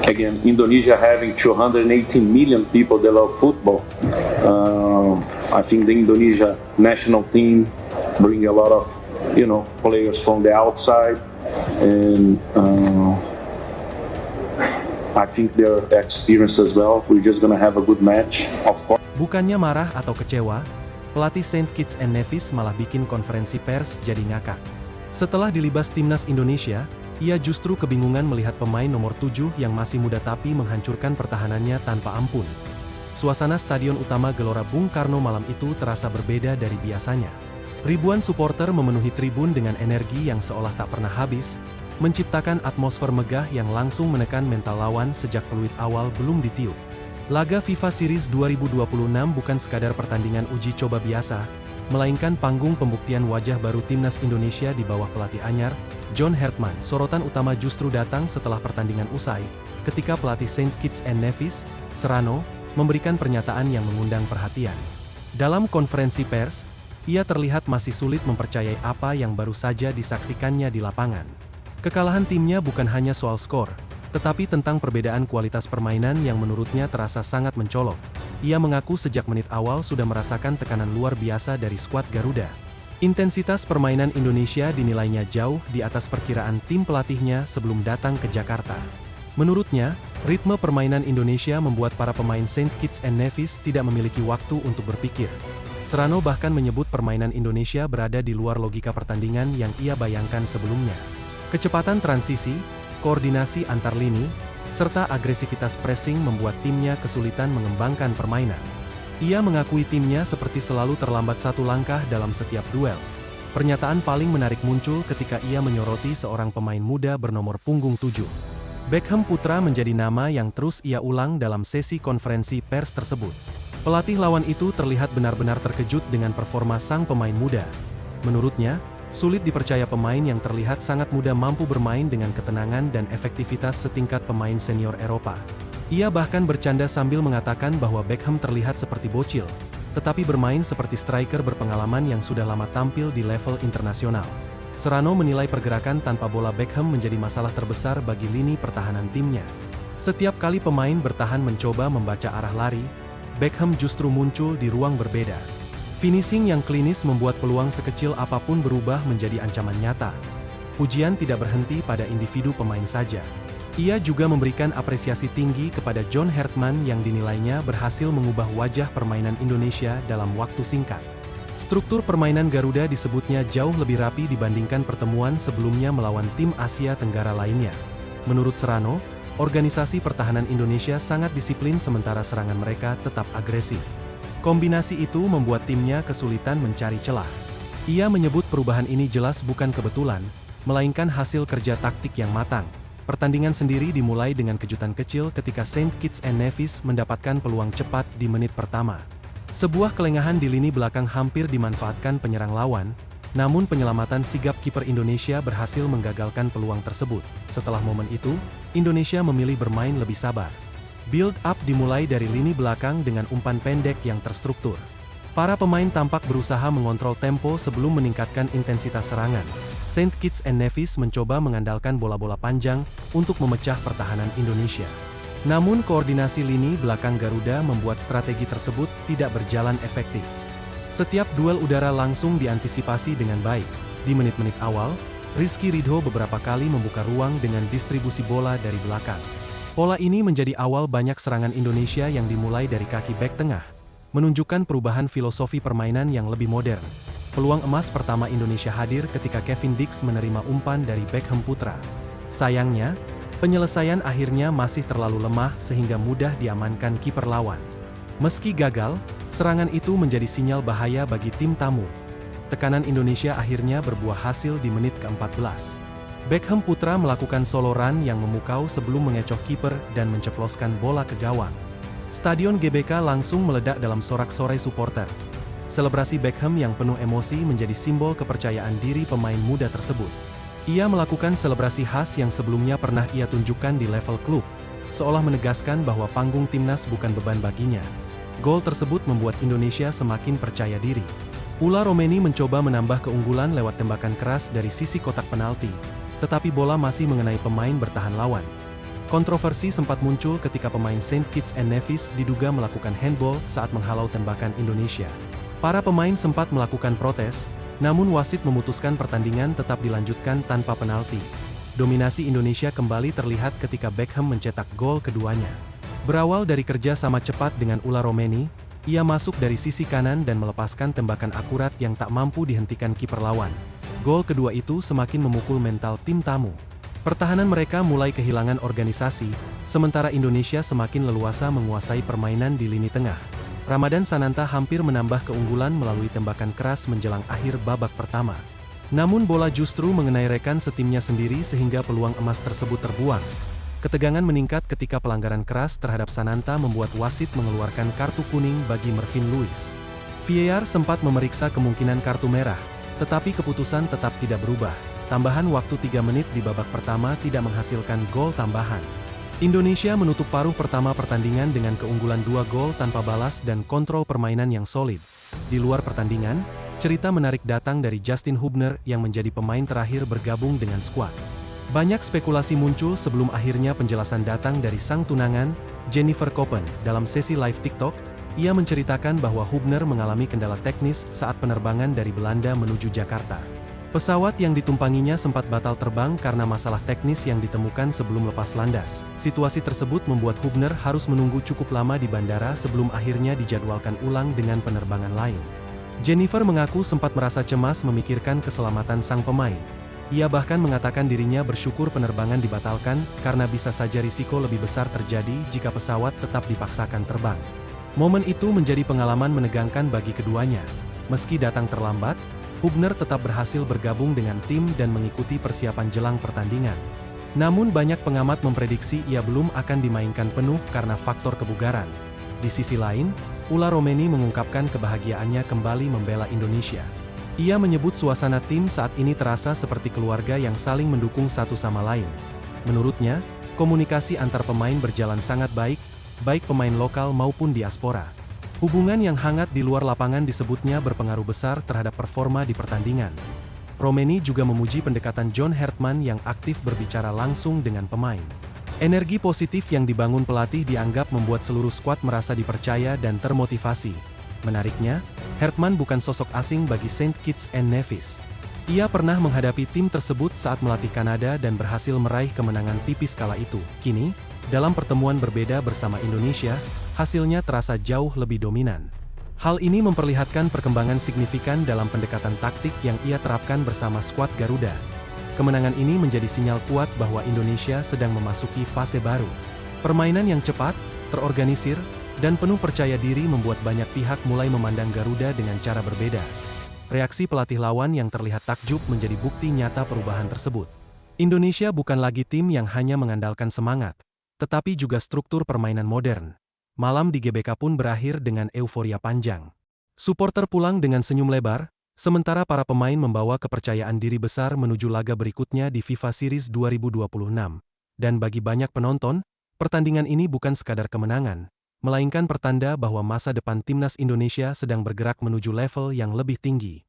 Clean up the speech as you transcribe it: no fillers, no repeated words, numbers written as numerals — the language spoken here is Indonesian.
again, Indonesia having 218 million people that love football. I think the Indonesia national team bring a lot of, players from the outside, and I think their experience as well. We're just gonna have a good match, of course. Bukannya marah atau kecewa, pelatih Saint Kitts and Nevis malah bikin konferensi pers jadi ngakak. Setelah dilibas timnas Indonesia, ia justru kebingungan melihat pemain nomor 7 yang masih muda tapi menghancurkan pertahanannya tanpa ampun. Suasana Stadion Utama Gelora Bung Karno malam itu terasa berbeda dari biasanya. Ribuan supporter memenuhi tribun dengan energi yang seolah tak pernah habis, menciptakan atmosfer megah yang langsung menekan mental lawan sejak peluit awal belum ditiup. Laga FIFA Series 2026 bukan sekadar pertandingan uji coba biasa, melainkan panggung pembuktian wajah baru timnas Indonesia di bawah pelatih anyar, John Hertman. Sorotan utama justru datang setelah pertandingan usai, ketika pelatih Saint Kitts and Nevis, Serrano, memberikan pernyataan yang mengundang perhatian. Dalam konferensi pers, ia terlihat masih sulit mempercayai apa yang baru saja disaksikannya di lapangan. Kekalahan timnya bukan hanya soal skor, tetapi tentang perbedaan kualitas permainan yang menurutnya terasa sangat mencolok. Ia mengaku sejak menit awal sudah merasakan tekanan luar biasa dari skuad Garuda. Intensitas permainan Indonesia dinilainya jauh di atas perkiraan tim pelatihnya sebelum datang ke Jakarta. Menurutnya, ritme permainan Indonesia membuat para pemain Saint Kitts and Nevis tidak memiliki waktu untuk berpikir. Serrano bahkan menyebut permainan Indonesia berada di luar logika pertandingan yang ia bayangkan sebelumnya. Kecepatan transisi, koordinasi antar lini, serta agresivitas pressing membuat timnya kesulitan mengembangkan permainan. Ia mengakui timnya seperti selalu terlambat satu langkah dalam setiap duel. Pernyataan paling menarik muncul ketika ia menyoroti seorang pemain muda bernomor punggung 7. Beckham Putra menjadi nama yang terus ia ulang dalam sesi konferensi pers tersebut. Pelatih lawan itu terlihat benar-benar terkejut dengan performa sang pemain muda. Menurutnya, sulit dipercaya pemain yang terlihat sangat muda mampu bermain dengan ketenangan dan efektivitas setingkat pemain senior Eropa. Ia bahkan bercanda sambil mengatakan bahwa Beckham terlihat seperti bocil, tetapi bermain seperti striker berpengalaman yang sudah lama tampil di level internasional. Serrano menilai pergerakan tanpa bola Beckham menjadi masalah terbesar bagi lini pertahanan timnya. Setiap kali pemain bertahan mencoba membaca arah lari, Beckham justru muncul di ruang berbeda. Finishing yang klinis membuat peluang sekecil apapun berubah menjadi ancaman nyata. Pujian tidak berhenti pada individu pemain saja. Ia juga memberikan apresiasi tinggi kepada John Hertman yang dinilainya berhasil mengubah wajah permainan Indonesia dalam waktu singkat. Struktur permainan Garuda disebutnya jauh lebih rapi dibandingkan pertemuan sebelumnya melawan tim Asia Tenggara lainnya. Menurut Serrano, organisasi pertahanan Indonesia sangat disiplin sementara serangan mereka tetap agresif. Kombinasi itu membuat timnya kesulitan mencari celah. Ia menyebut perubahan ini jelas bukan kebetulan, melainkan hasil kerja taktik yang matang. Pertandingan sendiri dimulai dengan kejutan kecil ketika Saint Kitts and Nevis mendapatkan peluang cepat di menit pertama. Sebuah kelengahan di lini belakang hampir dimanfaatkan penyerang lawan, namun penyelamatan sigap kiper Indonesia berhasil menggagalkan peluang tersebut. Setelah momen itu, Indonesia memilih bermain lebih sabar. Build up dimulai dari lini belakang dengan umpan pendek yang terstruktur. Para pemain tampak berusaha mengontrol tempo sebelum meningkatkan intensitas serangan. Saint Kitts and Nevis mencoba mengandalkan bola-bola panjang untuk memecah pertahanan Indonesia. Namun koordinasi lini belakang Garuda membuat strategi tersebut tidak berjalan efektif. Setiap duel udara langsung diantisipasi dengan baik. Di menit-menit awal, Rizky Ridho beberapa kali membuka ruang dengan distribusi bola dari belakang. Pola ini menjadi awal banyak serangan Indonesia yang dimulai dari kaki bek tengah, menunjukkan perubahan filosofi permainan yang lebih modern. Peluang emas pertama Indonesia hadir ketika Kevin Dix menerima umpan dari Beckham Putra. Sayangnya, penyelesaian akhirnya masih terlalu lemah sehingga mudah diamankan kiper lawan. Meski gagal, serangan itu menjadi sinyal bahaya bagi tim tamu. Tekanan Indonesia akhirnya berbuah hasil di menit ke-14. Beckham Putra melakukan solo run yang memukau sebelum mengecoh kiper dan menceploskan bola ke gawang. Stadion GBK langsung meledak dalam sorak-sorai supporter. Selebrasi Beckham yang penuh emosi menjadi simbol kepercayaan diri pemain muda tersebut. Ia melakukan selebrasi khas yang sebelumnya pernah ia tunjukkan di level klub, seolah menegaskan bahwa panggung timnas bukan beban baginya. Gol tersebut membuat Indonesia semakin percaya diri. Ula Romeni mencoba menambah keunggulan lewat tembakan keras dari sisi kotak penalti, tetapi bola masih mengenai pemain bertahan lawan. Kontroversi sempat muncul ketika pemain Saint Kitts and Nevis diduga melakukan handball saat menghalau tembakan Indonesia. Para pemain sempat melakukan protes, namun wasit memutuskan pertandingan tetap dilanjutkan tanpa penalti. Dominasi Indonesia kembali terlihat ketika Beckham mencetak gol keduanya. Berawal dari kerja sama cepat dengan Ulla Romeni, ia masuk dari sisi kanan dan melepaskan tembakan akurat yang tak mampu dihentikan kiper lawan. Gol kedua itu semakin memukul mental tim tamu. Pertahanan mereka mulai kehilangan organisasi, sementara Indonesia semakin leluasa menguasai permainan di lini tengah. Ramadan Sananta hampir menambah keunggulan melalui tembakan keras menjelang akhir babak pertama. Namun bola justru mengenai rekan setimnya sendiri sehingga peluang emas tersebut terbuang. Ketegangan meningkat ketika pelanggaran keras terhadap Sananta membuat wasit mengeluarkan kartu kuning bagi Mervin Lewis. VAR sempat memeriksa kemungkinan kartu merah, tetapi keputusan tetap tidak berubah. Tambahan waktu 3 menit di babak pertama tidak menghasilkan gol tambahan. Indonesia menutup paruh pertama pertandingan dengan keunggulan 2 gol tanpa balas dan kontrol permainan yang solid. Di luar pertandingan, cerita menarik datang dari Justin Hubner yang menjadi pemain terakhir bergabung dengan skuad. Banyak spekulasi muncul sebelum akhirnya penjelasan datang dari sang tunangan, Jennifer Koppen. Dalam sesi live TikTok, ia menceritakan bahwa Hubner mengalami kendala teknis saat penerbangan dari Belanda menuju Jakarta. Pesawat yang ditumpanginya sempat batal terbang karena masalah teknis yang ditemukan sebelum lepas landas. Situasi tersebut membuat Hubner harus menunggu cukup lama di bandara sebelum akhirnya dijadwalkan ulang dengan penerbangan lain. Jennifer mengaku sempat merasa cemas memikirkan keselamatan sang pemain. Ia bahkan mengatakan dirinya bersyukur penerbangan dibatalkan karena bisa saja risiko lebih besar terjadi jika pesawat tetap dipaksakan terbang. Momen itu menjadi pengalaman menegangkan bagi keduanya. Meski datang terlambat, Hubner tetap berhasil bergabung dengan tim dan mengikuti persiapan jelang pertandingan. Namun banyak pengamat memprediksi ia belum akan dimainkan penuh karena faktor kebugaran. Di sisi lain, Ulla Romeni mengungkapkan kebahagiaannya kembali membela Indonesia. Ia menyebut suasana tim saat ini terasa seperti keluarga yang saling mendukung satu sama lain. Menurutnya, komunikasi antar pemain berjalan sangat baik, baik pemain lokal maupun diaspora. Hubungan yang hangat di luar lapangan disebutnya berpengaruh besar terhadap performa di pertandingan. Romeni juga memuji pendekatan John Hertman yang aktif berbicara langsung dengan pemain. Energi positif yang dibangun pelatih dianggap membuat seluruh skuad merasa dipercaya dan termotivasi. Menariknya, Hertman bukan sosok asing bagi Saint Kitts and Nevis. Ia pernah menghadapi tim tersebut saat melatih Kanada dan berhasil meraih kemenangan tipis kala itu. Kini, dalam pertemuan berbeda bersama Indonesia, hasilnya terasa jauh lebih dominan. Hal ini memperlihatkan perkembangan signifikan dalam pendekatan taktik yang ia terapkan bersama skuad Garuda. Kemenangan ini menjadi sinyal kuat bahwa Indonesia sedang memasuki fase baru. Permainan yang cepat, terorganisir, dan penuh percaya diri membuat banyak pihak mulai memandang Garuda dengan cara berbeda. Reaksi pelatih lawan yang terlihat takjub menjadi bukti nyata perubahan tersebut. Indonesia bukan lagi tim yang hanya mengandalkan semangat, tetapi juga struktur permainan modern. Malam di GBK pun berakhir dengan euforia panjang. Supporter pulang dengan senyum lebar, sementara para pemain membawa kepercayaan diri besar menuju laga berikutnya di FIFA Series 2026. Dan bagi banyak penonton, pertandingan ini bukan sekadar kemenangan, melainkan pertanda bahwa masa depan timnas Indonesia sedang bergerak menuju level yang lebih tinggi.